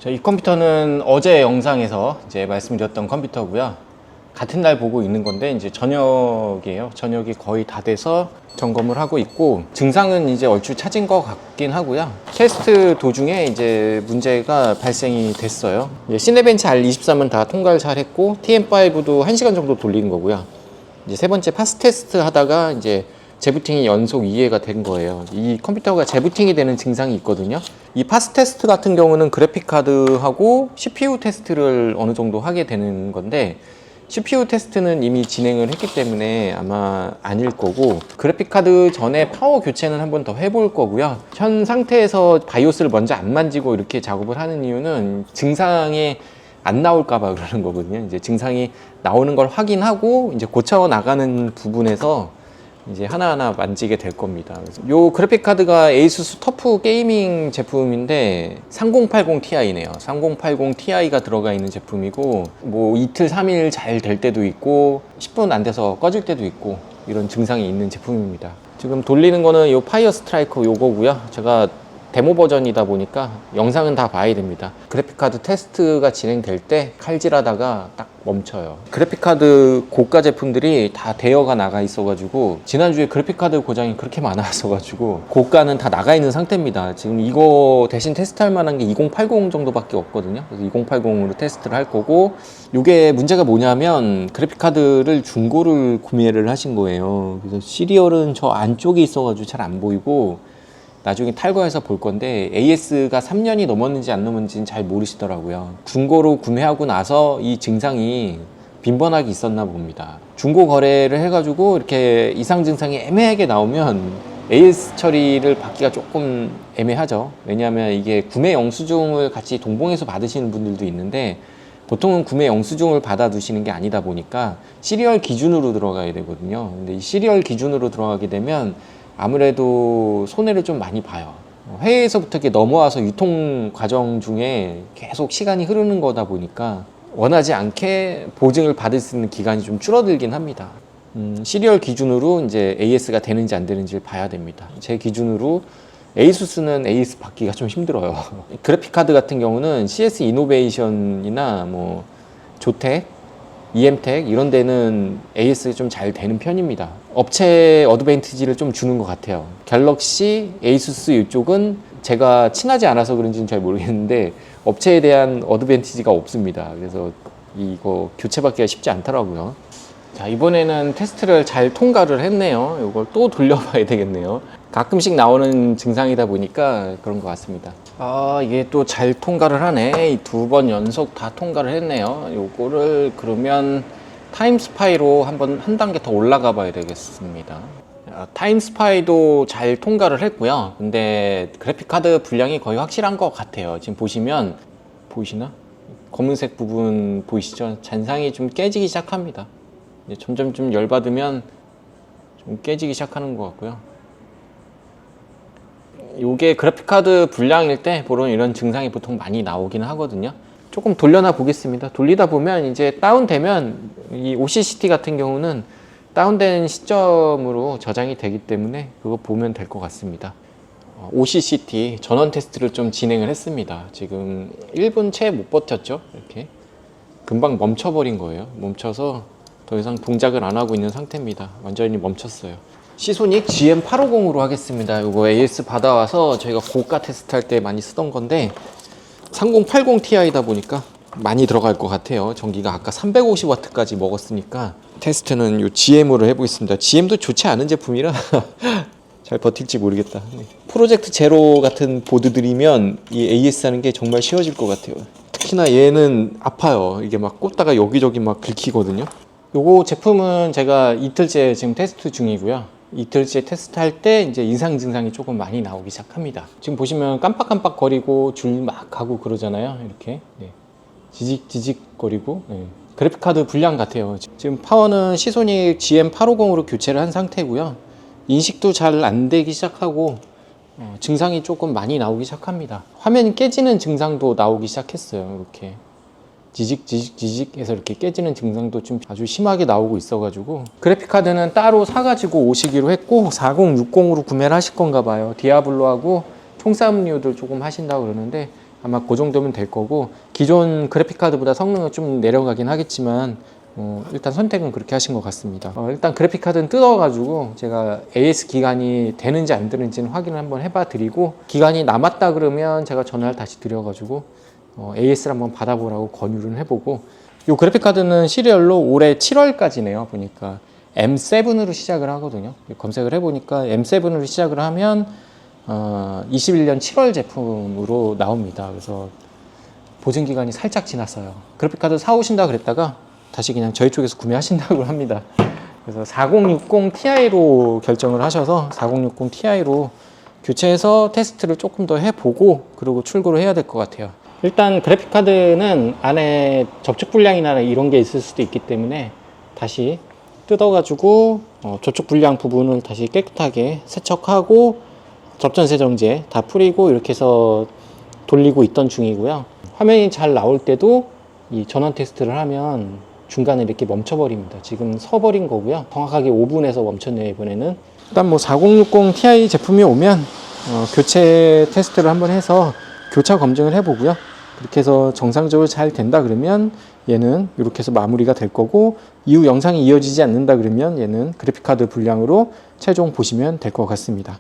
이 컴퓨터는 어제 영상에서 이제 말씀드렸던 컴퓨터고요. 같은 날 보고 있는 건데 이제 저녁이에요. 저녁이 거의 다 돼서 점검을 하고 있고, 증상은 이제 얼추 찾은 것 같긴 하고요. 테스트 도중에 이제 문제가 발생이 됐어요. 시네벤치 R23은 다 통과를 잘 했고, TM5도 1시간 정도 돌린 거고요. 이제 세 번째 파스 테스트 하다가 이제 재부팅이 연속 2회가 된 거예요. 이 컴퓨터가 재부팅이 되는 증상이 있거든요. 이 파스 테스트 같은 경우는 그래픽카드하고 CPU 테스트를 어느 정도 하게 되는 건데, CPU 테스트는 이미 진행을 했기 때문에 아마 아닐 거고, 그래픽카드 전에 파워 교체는 한번 더 해볼 거고요. 현 상태에서 바이오스를 먼저 안 만지고 이렇게 작업을 하는 이유는 증상이 안 나올까봐 그러는 거거든요. 이제 증상이 나오는 걸 확인하고 이제 고쳐 나가는 부분에서 이제 하나하나 만지게 될 겁니다. 요 그래픽 카드가 에이수스 터프 게이밍 제품인데 3080 Ti네요. 3080 Ti가 들어가 있는 제품이고, 뭐 이틀 3일 잘 될 때도 있고 10분 안 돼서 꺼질 때도 있고, 이런 증상이 있는 제품입니다. 지금 돌리는 거는 요 파이어 스트라이커 요거고요. 제가 데모 버전이다 보니까 영상은 다 봐야 됩니다. 그래픽카드 테스트가 진행될 때 칼질하다가 딱 멈춰요. 그래픽카드 고가 제품들이 다 대여가 나가 있어가지고, 지난주에 그래픽카드 고장이 그렇게 많았어가지고 고가는 다 나가 있는 상태입니다. 지금 이거 대신 테스트할 만한 게 2080 정도밖에 없거든요. 그래서 2080으로 테스트를 할 거고, 이게 문제가 뭐냐면 그래픽카드를 중고를 구매를 하신 거예요. 그래서 시리얼은 저 안쪽에 있어가지고 잘 안 보이고, 나중에 탈거해서 볼 건데 AS가 3년이 넘었는지 안 넘었는지는 잘 모르시더라고요. 중고로 구매하고 나서 이 증상이 빈번하게 있었나 봅니다. 중고 거래를 해가지고 이렇게 이상 증상이 애매하게 나오면 AS 처리를 받기가 조금 애매하죠. 왜냐하면 이게 구매 영수증을 같이 동봉해서 받으시는 분들도 있는데, 보통은 구매 영수증을 받아 두시는 게 아니다 보니까 시리얼 기준으로 들어가야 되거든요. 근데 이 시리얼 기준으로 들어가게 되면 아무래도 손해를 좀 많이 봐요. 해외에서부터 이렇게 넘어와서 유통 과정 중에 계속 시간이 흐르는 거다 보니까 원하지 않게 보증을 받을 수 있는 기간이 좀 줄어들긴 합니다. 시리얼 기준으로 이제 AS가 되는지 안 되는지를 봐야 됩니다. 제 기준으로 에이수스는 AS 받기가 좀 힘들어요. 그래픽 카드 같은 경우는 CS 이노베이션이나 뭐 조텍, EM텍 이런 데는 AS 좀 잘 되는 편입니다. 업체 어드밴티지를 좀 주는 것 같아요. 갤럭시, 에이수스 이쪽은 제가 친하지 않아서 그런지는 잘 모르겠는데 업체에 대한 어드밴티지가 없습니다. 그래서 이거 교체받기가 쉽지 않더라고요. 자, 이번에는 테스트를 잘 통과를 했네요. 이걸 또 돌려봐야 되겠네요. 가끔씩 나오는 증상이다 보니까 그런 것 같습니다. 이게 또 잘 통과를 하네. 2번 연속 다 통과를 했네요. 요거를 그러면 타임스파이로 한 단계 더 올라가 봐야 되겠습니다. 타임스파이도 잘 통과를 했고요. 근데 그래픽카드 분량이 거의 확실한 것 같아요. 지금 보시면, 보이시나? 검은색 부분 보이시죠? 잔상이 좀 깨지기 시작합니다. 이제 점점 좀 열받으면 좀 깨지기 시작하는 것 같고요. 요게 그래픽카드 불량일 때 보통 이런 증상이 보통 많이 나오긴 하거든요. 조금 돌려놔 보겠습니다. 돌리다 보면 이제 다운되면 이 OCCT 같은 경우는 다운된 시점으로 저장이 되기 때문에 그거 보면 될 것 같습니다. OCCT 전원 테스트를 좀 진행을 했습니다. 지금 1분 채 못 버텼죠. 이렇게 금방 멈춰버린 거예요. 멈춰서 더 이상 동작을 안 하고 있는 상태입니다. 완전히 멈췄어요. 시소닉 GM850으로 하겠습니다. 이거 AS 받아와서 저희가 고가 테스트 할 때 많이 쓰던 건데 3080 Ti다 보니까 많이 들어갈 것 같아요. 전기가 아까 350W까지 먹었으니까 테스트는 이 GM으로 해보겠습니다. GM도 좋지 않은 제품이라 잘 버틸지 모르겠다. 프로젝트 제로 같은 보드들이면 이 AS 하는 게 정말 쉬워질 것 같아요. 특히나 얘는 아파요. 이게 막 꽂다가 여기저기 막 긁히거든요. 요거 제품은 제가 이틀째 지금 테스트 중이고요. 이틀째 테스트 할 때 이제 이상 증상이 조금 많이 나오기 시작합니다. 지금 보시면 깜빡깜빡 거리고 줄 막 가고 그러잖아요. 이렇게 지직지직 거리고 그래픽카드 불량 같아요. 지금 파워는 시소닉 GM850으로 교체를 한 상태고요. 인식도 잘 안 되기 시작하고 증상이 조금 많이 나오기 시작합니다. 화면이 깨지는 증상도 나오기 시작했어요. 이렇게 지직 해서 이렇게 깨지는 증상도 좀 아주 심하게 나오고 있어가지고, 그래픽카드는 따로 사가지고 오시기로 했고 4060으로 구매를 하실 건가 봐요. 디아블로하고 총싸움류들 조금 하신다고 그러는데 아마 그 정도면 될 거고, 기존 그래픽카드보다 성능은 좀 내려가긴 하겠지만 일단 선택은 그렇게 하신 것 같습니다. 일단 그래픽카드는 뜯어가지고 제가 AS 기간이 되는지 안 되는지는 확인을 한번 해봐 드리고, 기간이 남았다 그러면 제가 전화를 다시 드려가지고 AS를 한번 받아보라고 권유를 해보고, 이 그래픽카드는 시리얼로 올해 7월까지네요. 보니까 M7으로 시작을 하거든요. 검색을 해보니까 M7으로 시작을 하면 21년 7월 제품으로 나옵니다. 그래서 보증기간이 살짝 지났어요. 그래픽카드 사오신다 그랬다가 다시 그냥 저희 쪽에서 구매하신다고 합니다. 그래서 4060 Ti로 결정을 하셔서 4060 Ti로 교체해서 테스트를 조금 더 해보고 그리고 출고를 해야 될 것 같아요. 일단 그래픽카드는 안에 접촉 불량이나 이런 게 있을 수도 있기 때문에 다시 뜯어가지고 접촉 불량 부분을 다시 깨끗하게 세척하고 접전 세정제 다 뿌리고 이렇게 해서 돌리고 있던 중이고요. 화면이 잘 나올 때도 이 전원 테스트를 하면 중간에 이렇게 멈춰버립니다. 지금 서버린 거고요. 정확하게 5분에서 멈췄네요, 이번에는. 일단 뭐 4060 Ti 제품이 오면 교체 테스트를 한번 해서 교차 검증을 해보고요. 그렇게 해서 정상적으로 잘 된다 그러면 얘는 이렇게 해서 마무리가 될 거고, 이후 영상이 이어지지 않는다 그러면 얘는 그래픽카드 불량으로 최종 보시면 될 것 같습니다.